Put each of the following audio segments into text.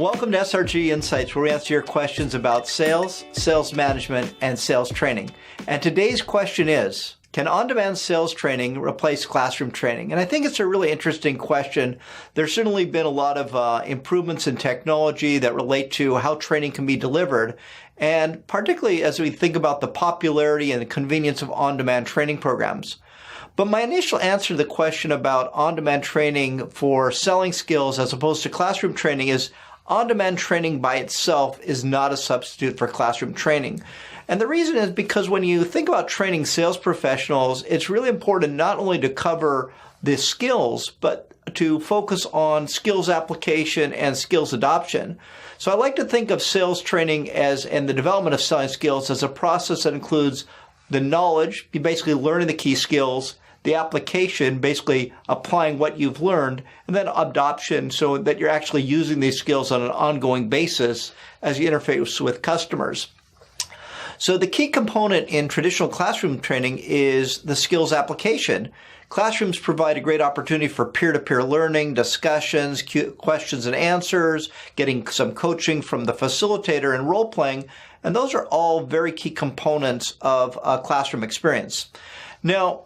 Welcome to SRG Insights, where we answer your questions about sales, sales management, and sales training. And today's question is, can on-demand sales training replace classroom training? And I think it's a really interesting question. There's certainly been a lot of improvements in technology that relate to how training can be delivered. And particularly as we think about the popularity and the convenience of on-demand training programs. But my initial answer to the question about on-demand training for selling skills as opposed to classroom training is on-demand training by itself is not a substitute for classroom training. And the reason is because when you think about training sales professionals, it's really important not only to cover the skills, but to focus on skills application and skills adoption. So I like to think of sales training and the development of selling skills as a process that includes the knowledge, you basically learning the key skills, the application, basically applying what you've learned, and then adoption, so that you're actually using these skills on an ongoing basis as you interface with customers. So the key component in traditional classroom training is the skills application. Classrooms provide a great opportunity for peer-to-peer learning, discussions, questions and answers, getting some coaching from the facilitator and role-playing, and those are all very key components of a classroom experience. Now,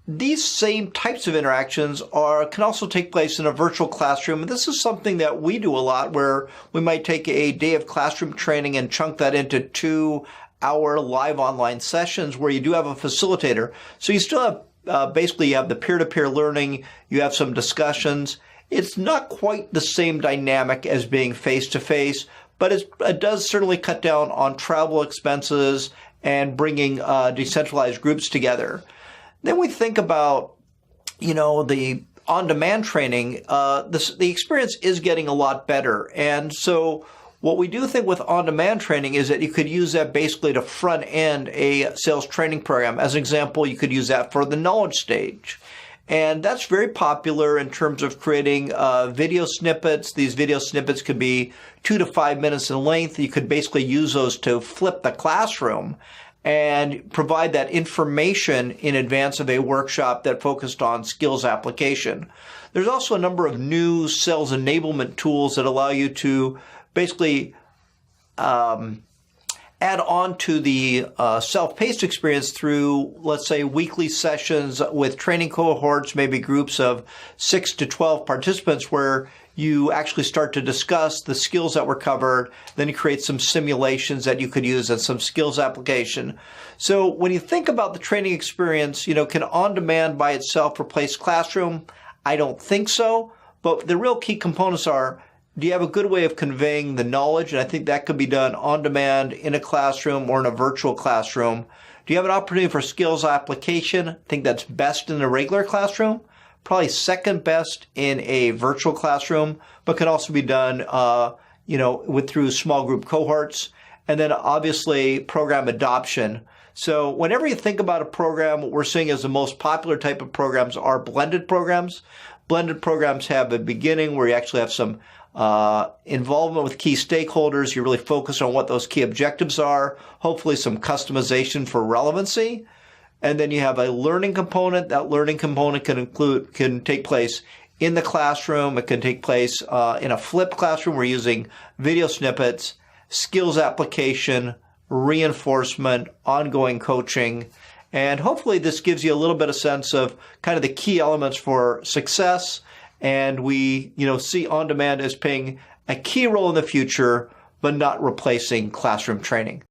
these same types of interactions can also take place in a virtual classroom. And this is something that we do a lot, where we might take a day of classroom training and chunk that into 2-hour live online sessions where you do have a facilitator. So you still have, basically you have the peer-to-peer learning, you have some discussions. It's not quite the same dynamic as being face-to-face, but it does certainly cut down on travel expenses and bringing decentralized groups together. Then we think about, the on-demand training. The experience is getting a lot better. And so what we do think with on-demand training is that you could use that basically to front end a sales training program. As an example, you could use that for the knowledge stage. And that's very popular in terms of creating video snippets. These video snippets could be 2 to 5 minutes in length. You could basically use those to flip the classroom and provide that information in advance of a workshop that focused on skills application. There's also a number of new sales enablement tools that allow you to basically add on to the self-paced experience through, let's say, weekly sessions with training cohorts, maybe groups of 6 to 12 participants, where you actually start to discuss the skills that were covered, then you create some simulations that you could use as some skills application. So when you think about the training experience, can on-demand by itself replace classroom? I don't think so, but the real key components are, do you have a good way of conveying the knowledge? And I think that could be done on demand in a classroom or in a virtual classroom. Do you have an opportunity for skills application? I think that's best in a regular classroom, probably second best in a virtual classroom, but can also be done, through small group cohorts. And then obviously program adoption. So whenever you think about a program, what we're seeing as the most popular type of programs are blended programs. Blended programs have a beginning where you actually have some involvement with key stakeholders. You really focus on what those key objectives are, hopefully some customization for relevancy. And then you have a learning component. That learning component can take place in the classroom. It can take place in a flipped classroom. We're using video snippets, skills application, reinforcement, ongoing coaching. And hopefully this gives you a little bit of sense of kind of the key elements for success. And we, see on-demand as playing a key role in the future, but not replacing classroom training.